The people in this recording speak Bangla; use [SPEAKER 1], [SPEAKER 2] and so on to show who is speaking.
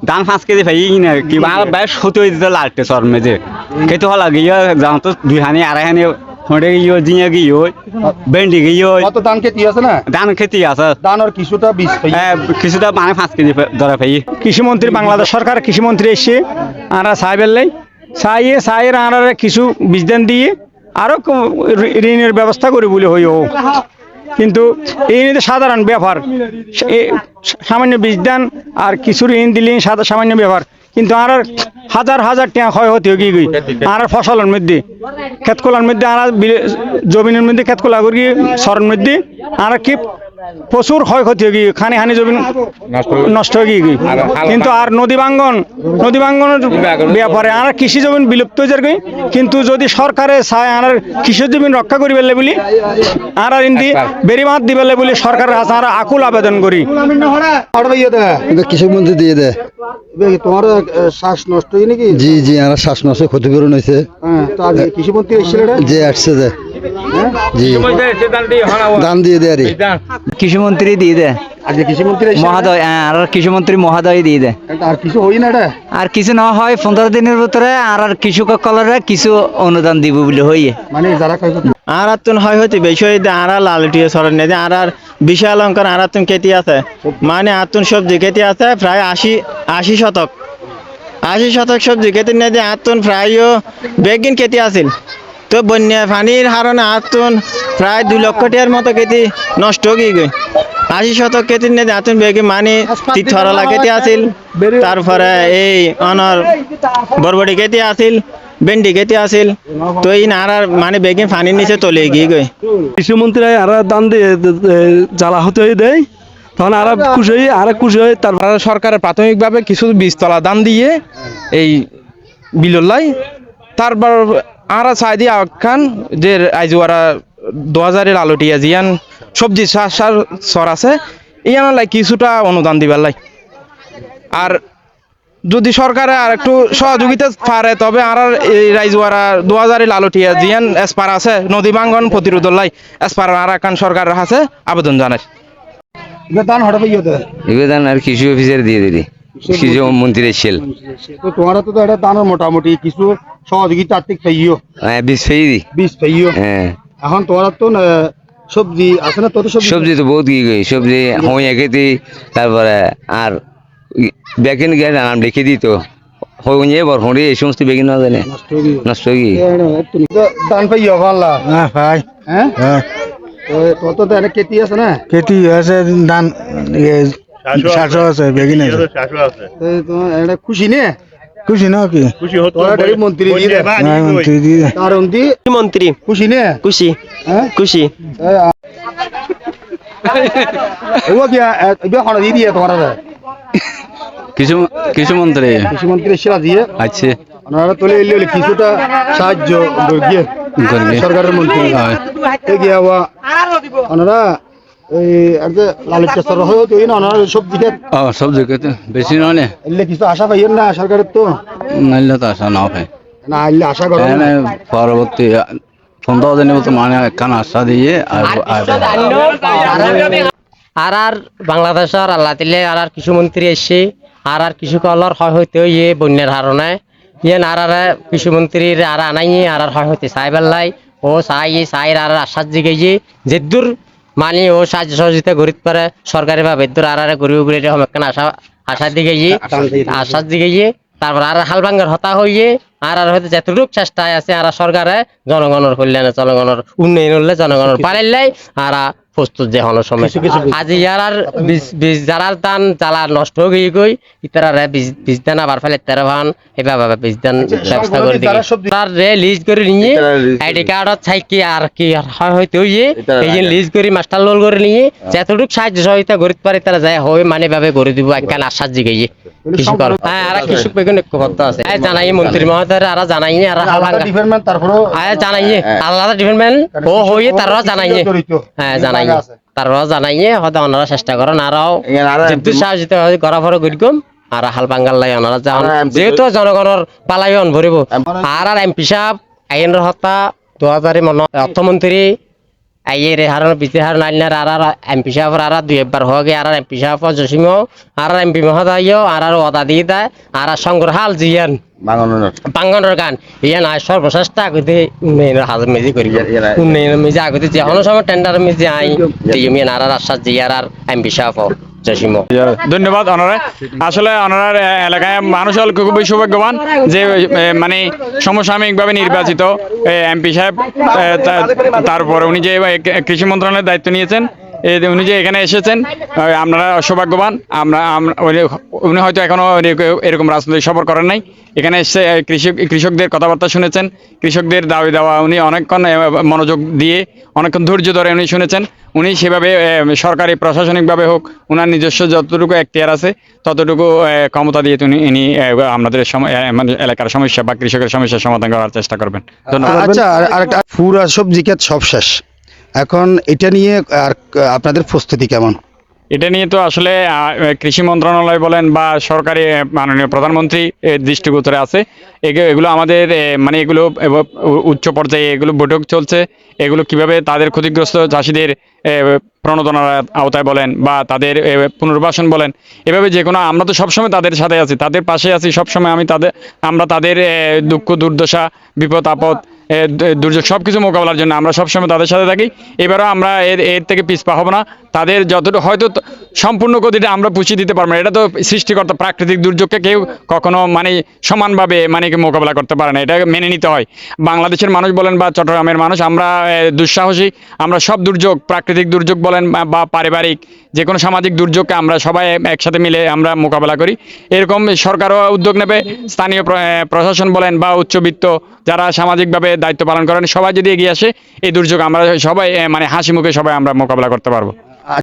[SPEAKER 1] ধান 5 কেজি পাই কিনা কি বেশ হতে হইতে লালটে সর মেজে খেতে হলা গিয়ে যাও তো 2 হানি আড়াই হানি হড়ে গিয়ে জিয়া গিয়ে ভেন্ডি গিয়ে
[SPEAKER 2] কত ধান খেতি আছে না
[SPEAKER 1] ধান খেতে আছে
[SPEAKER 2] ধান আর কিছুটা বীজ পাই
[SPEAKER 1] কিছুটা মানে 5 কেজি ধরা পাই
[SPEAKER 3] কৃষিমন্ত্রী বাংলাদেশ সরকার কৃষিমন্ত্রী এসে আমরা সাহেবের সাহের আর কিছু বীজদান দিয়ে আরো ঋণের ব্যবস্থা করে বলে হইও কিন্তু এই নিয়ে সাধারণ ব্যাপার সামান্য বীজদান আর কিছু ঋণ দিলে সামান্য ব্যাপার কিন্তু আর হাজার হাজার টাকা ক্ষয় হতে গিয়ে আর ফসলের মধ্যে ক্ষেত খোলার মধ্যে আর জমিনের মধ্যে ক্ষেত খোলা করি সরের মধ্যে আর কি প্রচুর ক্ষয়ক্ষতি হয়ে গিয়ে খানি হানি জমি নষ্ট হয়ে গিয়ে কিন্তু আর নদী ভাঙ্গনের ব্যাপারে আর কৃষি জমি বিলুপ্ত হয়ে যাবে কিন্তু যদি সরকারে চায় আর কৃষি জমি রক্ষা করি পেলে বলি আর ইন্দি বেরিমাত দিবেলে বলি সরকারের কাছে আর আকুল আবেদন করি
[SPEAKER 2] কৃষক মন্ত্রী দিয়ে দেয় তোমার শ্বাস নষ্ট হয় নাকি জি জি আর শ্বাস নষ্ট ক্ষতিপূরণ হয়েছে কৃষি মন্ত্রী এসেছিল যে আসছে যে জি দান দিয়ে দেয় আরে
[SPEAKER 1] কৃষিমন্ত্রী দিয়ে দেয়
[SPEAKER 2] কৃষিমন্ত্রী
[SPEAKER 1] মহোদয় আর কৃষিমন্ত্রী মহোদয় দিয়ে দেয়
[SPEAKER 2] আর কিছু হই না এটা
[SPEAKER 1] আর কিছু না হয় 15 দিনের ভিতরে আর কৃষকসকলরে কিছু অনুদান দিব বলে হইয়ে
[SPEAKER 2] মানে যারা
[SPEAKER 3] আর তুন হয় হইতে বেশি আর লালটিয়ে সরেন নেই আর বিশাল অঙ্কন আর তুন খেতি আছে মানে আতুন সবজি খেতি আছে প্রায় 80 শতক 80 শতক সবজি খেতি নেই আতুন প্রায়ও বেগিন খেতি আছিল তো বন্যা পানির হারণে আতুন প্রায় 2 লক্ষ টাকার মতো খেতি নষ্ট হয়ে গই 80 শতক খেতি নেই আতুন বেগিন মানে তিথরলা খেতি আছিল তারপরে এই অনর বরবটি খেতি আছিল ভেন্ডি খেতে আসিল তো এই নারার মানে বেগিন পানির নিচে তলে গিয়ে গই
[SPEAKER 4] কৃষিমন্ত্রী আর দান দিয়ে জ্বালা হতে দেয় তখন আর খুশি হয়ে তারপর সরকারের প্রাথমিকভাবে কিছু বীজতলা দান দিয়ে এই বিললাই তারপর আর চাই দিয়ে আখান যে আইজ ওরা 2000-এর আলোটিয়া জিয়ান সবজি সর আছে ইয়ান লাই কিছুটা অনুদান দিবার লাই আর যদি সরকারে আর একটু সহযোগিতা পারে তবে আর এই রাইজওয়ারা 2000-এর লালটিয়া জিয়ান এসপার আছে নদী ভাঙ্গন প্রতিরোধ লাই এসপার আর এখন সরকারের কাছে আবেদন জানাই
[SPEAKER 2] দান হঠাৎ
[SPEAKER 1] নিবেদন আর কৃষি অফিসার দিয়ে দিদি কৃষি মন্ত্রী এসেছিল
[SPEAKER 2] তো তোমার তো এটা দানের মোটামুটি কিছু সহযোগিতা আর্থিক পাইও
[SPEAKER 1] হ্যাঁ বীজ
[SPEAKER 2] পাইও
[SPEAKER 1] হ্যাঁ
[SPEAKER 2] এখন তোমার তো সবজি আছে না তোর
[SPEAKER 1] সবজি তো বহুত গিয়ে গই সবজি হইয়া খেতে তারপরে আর বেগিন গিয়ে নাম লিখে দিত হইয়ে বরফড়ি এই সমস্ত বেগিন না জানে নষ্ট গিয়ে
[SPEAKER 2] দান পাইও ভাল্লা
[SPEAKER 3] হ্যাঁ ভাই
[SPEAKER 2] হ্যাঁ তোর তো এনে খেতি আছে না
[SPEAKER 3] খেতি আছে ধান শাসও আছে বেগিন আছে
[SPEAKER 2] তোমার এটা খুশি নে
[SPEAKER 3] খুশি না কি
[SPEAKER 2] মন্ত্রী দিয়ে
[SPEAKER 3] মন্ত্রী দিয়ে
[SPEAKER 2] কারণ দি
[SPEAKER 3] মন্ত্রী
[SPEAKER 2] খুশি নে
[SPEAKER 3] খুশি
[SPEAKER 2] হ্যাঁ
[SPEAKER 3] খুশি
[SPEAKER 2] ও কি এবে হন দি দিয়ে তোমার
[SPEAKER 1] কৃষিমন্ত্রী
[SPEAKER 2] কৃষিমন্ত্রী সেরা দিয়ে
[SPEAKER 1] আচ্ছা
[SPEAKER 2] ওনারা তোলে এলে কিছুটা সাহায্য দিয়ে সরকারের মন্ত্রী এগিয়ে হওয়া ওনারা এই আর যে লালিত চাষর হয়েও তো না ওনারা সবজি খেত
[SPEAKER 1] সবজি খেতে বেশি নয় না
[SPEAKER 2] এলে কিছু আশা পাইয়েন না সরকারের তো
[SPEAKER 1] নাইলে তো আশা না পাই
[SPEAKER 2] না এলে আশা করেন
[SPEAKER 1] পরবর্তী 15 দিনের মতো মানে একখান আশা দিয়ে
[SPEAKER 5] আর বাংলাদেশের আল্লাহ দিলে আর কৃষিমন্ত্রী এসে আর কৃষকলর হয় হইতে ইয়ে বন্যার হারণে ইয়ে আর কৃষিমন্ত্রীর আর আনাই আর হয় হইতে সাইবেল্লাই ও সাই আর আশ্বাস দিকে যে দূর মানে ও সাহায্য সহযোগিতা গরিব পারে সরকারি ভাবে দূর আর গরিব গুলি আশার দিকে আশ্বাস দিকে তারপর আর হাল ভাঙ্গার হতা হইয়ে আর হয়তো যতটুক চেষ্টায় আছে আর সরকারে জনগণের কল্যাণে জনগণের উন্নয়ন হলে জনগণের পারাইলাই আর প্রস্তুত যে হলো সময় আজ ইয়ার বীজ যারার দান জ্বালা নষ্ট হয়ে গই ইতারা বীজ দান আবার ফেলে 13 ভান এভাবে বীজ দান ব্যবস্থা করে দিই তার রে লিজ করে নিয়ে আইডি কার্ডত ছাইকি আর কি হয়তো ইয়ে এই যে লিজ করে মাস্টার লোল করে নিয়ে যতটুক সাহায্য সহযোগিতা করিতে পারে তারা যায় হয় মানে ভাবে করে দিব একখান আশ্বাস দিকে কৃষক হ্যাঁ আর কৃষক বেগুন ঐক্য করতে আছে জানাই মন্ত্রী মহোদয় আর জানাই আর
[SPEAKER 2] ডিপার্টমেন্ট তারপরে
[SPEAKER 5] জানাই আলাদা ডিপার্টমেন্ট ও হয়ে তারা জানাই হ্যাঁ জানাই তারা জানাই হয়তো ওনারা চেষ্টা করেন আরও বিদ্যুৎ সাহায্য করা পরে গরিকম আর হাল বাঙ্গাল লাই ওনারা যান যেহেতু জনগণের পালায়ন ভরিব আর এমপি সাহেব আইনের হত্যা 2000 অর্থমন্ত্রী আইয়ের হারণ বিতে হারণ আইনার আর এমপি সাহেব আর দুই একবার হয়ে আর এমপি সাহেব জসিম আর এমপি মহোদয় আর ওদা দিয়ে দেয় আর সংগ্রহাল জিয়ান বাঙ্গনের গান ইয়ান আয় সর্বশ্রেষ্ঠ আগতে উন্নয়নের হাজার মেজি করি উন্নয়নের মেজি আগতে যে কোনো সময় টেন্ডার মেজি আই দিয়ে আর আশ্বাস জিয়ার আর এমপি সাহেব জসিম।
[SPEAKER 3] ধন্যবাদ ওনারা। আসলে ওনার এলাকায় মানুষ হল খুবই সৌভাগ্যবান যে মানে সমসাময়িকভাবে নির্বাচিত এমপি সাহেব, তারপরে উনি যে কৃষি মন্ত্রণালয়ের দায়িত্ব নিয়েছেন, উনি যে এখানে এসেছেন, আপনারা সৌভাগ্যবান। উনি হয়তো এখনো এরকম রাজনৈতিক সফর করেন নাই, এখানে এসে কৃষকদের কথাবার্তা শুনেছেন, কৃষকদের দাবি দেওয়া উনি অনেকক্ষণ মনোযোগ দিয়ে অনেকক্ষণ ধৈর্য ধরে উনি শুনেছেন। উনি সেভাবে সরকারি প্রশাসনিকভাবে হোক ওনার নিজস্ব যতটুকু এখতিয়ার আছে ততটুকু ক্ষমতা দিয়ে উনি আমাদের এলাকার সমস্যা বা কৃষকের সমস্যার সমাধান করার চেষ্টা করবেন। ধন্যবাদ।
[SPEAKER 2] আচ্ছা, আরেকটা পুরা সবজি ক্ষেত সব শেষ, এখন এটা নিয়ে আর আপনাদের প্রস্তুতি কেমন?
[SPEAKER 3] এটা নিয়ে তো আসলে কৃষি মন্ত্রণালয় বলেন বা সরকারি মাননীয় প্রধানমন্ত্রী দৃষ্টিগোচরে আছে। এগুলো আমাদের মানে এগুলো উচ্চ পর্যায়ে এগুলো বৈঠক চলছে। এগুলো কিভাবে তাদের ক্ষতিগ্রস্ত চাষিদের প্রণোদনার আওতায় বলেন বা তাদের পুনর্বাসন বলেন, এভাবে যে কোনো, আমরা তো সবসময় তাদের সাথে আছি, তাদের পাশে আছি সবসময়। আমরা তাদের দুঃখ দুর্দশা বিপদ আপদ দুর্যোগ সব কিছু মোকাবেলার জন্য আমরা সবসময় তাদের সাথে থাকি। এবারও আমরা এর থেকে পিছপা হব না। তাদের যতটুকু হয়তো সম্পূর্ণ গতিটা আমরা পুষিয়ে দিতে পারবো না, এটা তো সৃষ্টিকর্তা, প্রাকৃতিক দুর্যোগকে কেউ কখনো মানে সমানভাবে মানে মোকাবেলা করতে পারে না, এটা মেনে নিতে হয়। বাংলাদেশের মানুষ বলেন বা চট্টগ্রামের মানুষ আমরা দুঃসাহসী, আমরা সব দুর্যোগ, প্রাকৃতিক দুর্যোগ বলেন বা পারিবারিক যে কোনো সামাজিক দুর্যোগকে আমরা সবাই একসাথে মিলে আমরা মোকাবেলা করি। এরকম সরকারও উদ্যোগ নেবে, স্থানীয় প্রশাসন বলেন বা উচ্চবিত্ত যারা সামাজিকভাবে দায়িত্ব পালন করেন সবাই যদি এগিয়ে আসে, এই দুর্যোগ আমরা সবাই মানে হাসি মুখে সবাই আমরা মোকাবেলা করতে পারবো।